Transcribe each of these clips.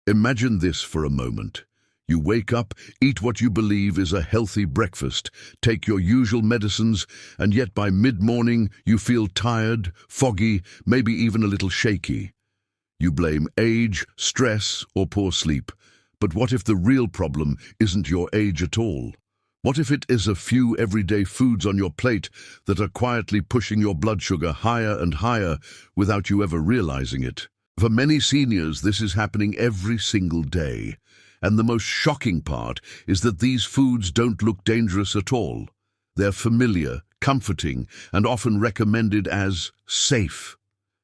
Imagine this for a moment. You wake up, eat what you believe is a healthy breakfast, take your usual medicines, and yet by mid-morning you feel tired, foggy, maybe even a little shaky. You blame age, stress, or poor sleep. But what if the real problem isn't your age at all? What if it is a few everyday foods on your plate that are quietly pushing your blood sugar higher and higher without you ever realizing it? For many seniors, this is happening every single day. And the most shocking part is that these foods don't look dangerous at all. They're familiar, comforting, and often recommended as safe.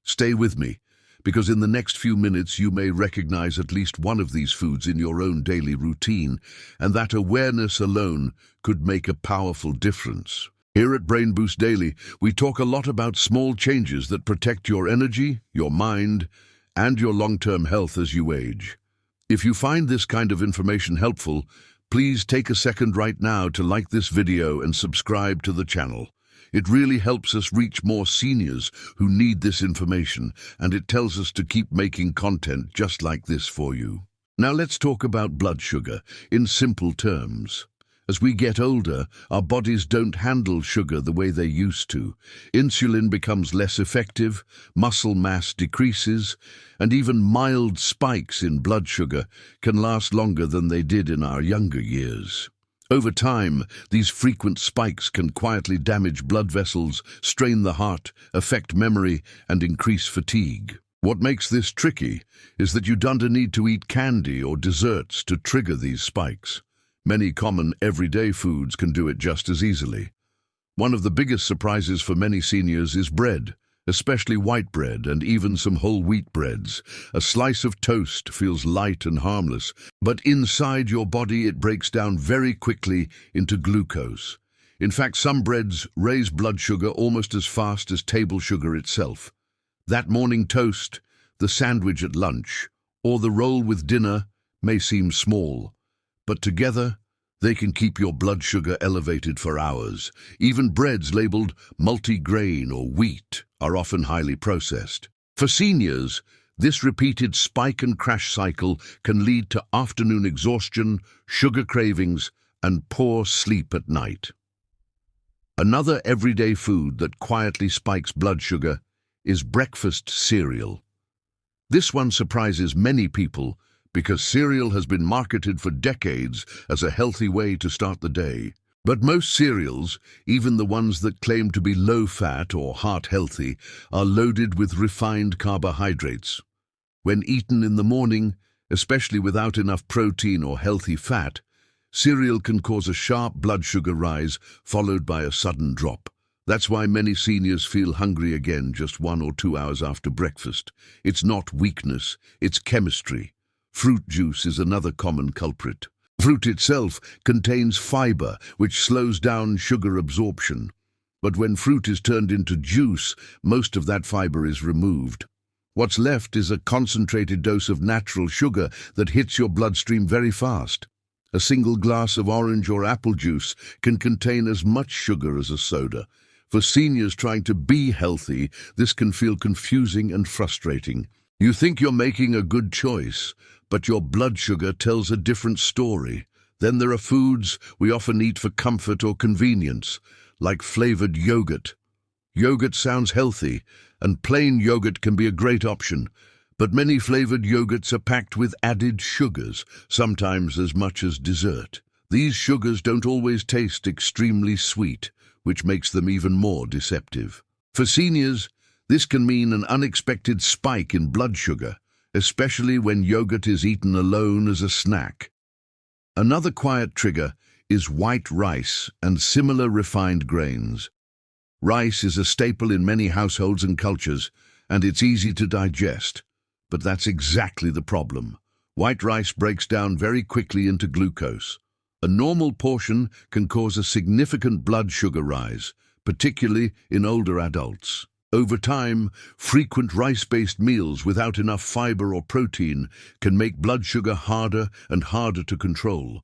Stay with me, because in the next few minutes you may recognize at least one of these foods in your own daily routine, and that awareness alone could make a powerful difference. Here at Brain Boost Daily, we talk a lot about small changes that protect your energy, your mind, and your long-term health as you age. If you find this kind of information helpful, please take a second right now to like this video and subscribe to the channel. It really helps us reach more seniors who need this information, and it tells us to keep making content just like this for you. Now let's talk about blood sugar in simple terms. As we get older, our bodies don't handle sugar the way they used to. Insulin becomes less effective, muscle mass decreases, and even mild spikes in blood sugar can last longer than they did in our younger years. Over time, these frequent spikes can quietly damage blood vessels, strain the heart, affect memory, and increase fatigue. What makes this tricky is that you don't need to eat candy or desserts to trigger these spikes. Many common everyday foods can do it just as easily. One of the biggest surprises for many seniors is bread, especially white bread and even some whole wheat breads. A slice of toast feels light and harmless, but inside your body it breaks down very quickly into glucose. In fact, some breads raise blood sugar almost as fast as table sugar itself. That morning toast, the sandwich at lunch, or the roll with dinner may seem small, but together, they can keep your blood sugar elevated for hours. Even breads labeled multi-grain or wheat are often highly processed. For seniors, this repeated spike and crash cycle can lead to afternoon exhaustion, sugar cravings, and poor sleep at night. Another everyday food that quietly spikes blood sugar is breakfast cereal. This one surprises many people because cereal has been marketed for decades as a healthy way to start the day. But most cereals, even the ones that claim to be low-fat or heart-healthy, are loaded with refined carbohydrates. When eaten in the morning, especially without enough protein or healthy fat, cereal can cause a sharp blood sugar rise followed by a sudden drop. That's why many seniors feel hungry again just 1 or 2 hours after breakfast. It's not weakness, it's chemistry. Fruit juice is another common culprit. Fruit itself contains fiber, which slows down sugar absorption. But when fruit is turned into juice, most of that fiber is removed. What's left is a concentrated dose of natural sugar that hits your bloodstream very fast. A single glass of orange or apple juice can contain as much sugar as a soda. For seniors trying to be healthy, this can feel confusing and frustrating. You think you're making a good choice, but your blood sugar tells a different story. Then there are foods we often eat for comfort or convenience, like flavored yogurt. Yogurt sounds healthy, and plain yogurt can be a great option, but many flavored yogurts are packed with added sugars, sometimes as much as dessert. These sugars don't always taste extremely sweet, which makes them even more deceptive. For seniors, this can mean an unexpected spike in blood sugar, especially when yogurt is eaten alone as a snack. Another quiet trigger is white rice and similar refined grains. Rice is a staple in many households and cultures, and it's easy to digest. But that's exactly the problem. White rice breaks down very quickly into glucose. A normal portion can cause a significant blood sugar rise, particularly in older adults. Over time, frequent rice-based meals without enough fiber or protein can make blood sugar harder and harder to control.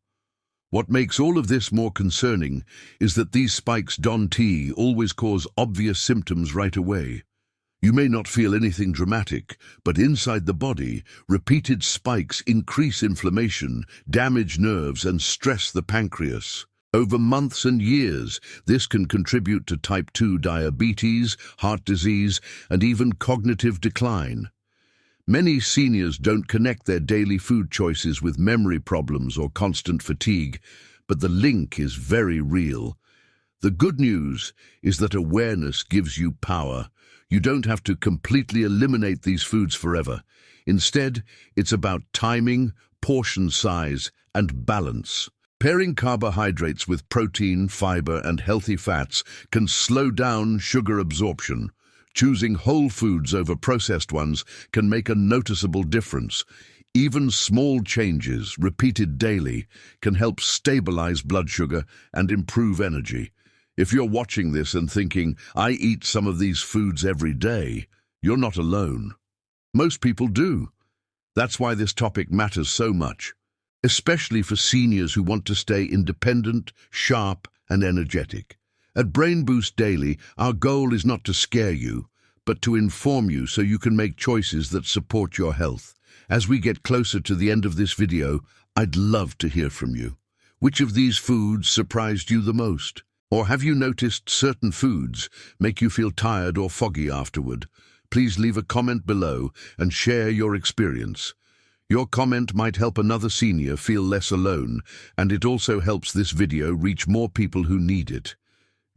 What makes all of this more concerning is that these spikes don't always cause obvious symptoms right away. You may not feel anything dramatic, but inside the body, repeated spikes increase inflammation, damage nerves, and stress the pancreas. Over months and years, this can contribute to type 2 diabetes, heart disease, and even cognitive decline. Many seniors don't connect their daily food choices with memory problems or constant fatigue, but the link is very real. The good news is that awareness gives you power. You don't have to completely eliminate these foods forever. Instead, it's about timing, portion size, and balance. Pairing carbohydrates with protein, fiber, and healthy fats can slow down sugar absorption. Choosing whole foods over processed ones can make a noticeable difference. Even small changes, repeated daily, can help stabilize blood sugar and improve energy. If you're watching this and thinking, I eat some of these foods every day, you're not alone. Most people do. That's why this topic matters so much, especially for seniors who want to stay independent, sharp, and energetic. At Brain Boost Daily, our goal is not to scare you, but to inform you so you can make choices that support your health. As we get closer to the end of this video, I'd love to hear from you. Which of these foods surprised you the most? Or have you noticed certain foods make you feel tired or foggy afterward? Please leave a comment below and share your experience. Your comment might help another senior feel less alone, and it also helps this video reach more people who need it.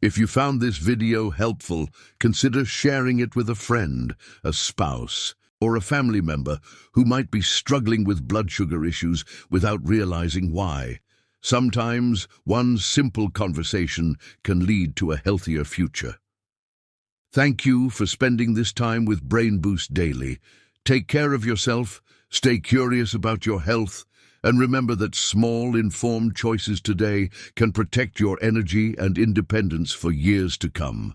If you found this video helpful, consider sharing it with a friend, a spouse, or a family member who might be struggling with blood sugar issues without realizing why. Sometimes one simple conversation can lead to a healthier future. Thank you for spending this time with Brain Boost Daily. Take care of yourself, stay curious about your health, and remember that small, informed choices today can protect your energy and independence for years to come.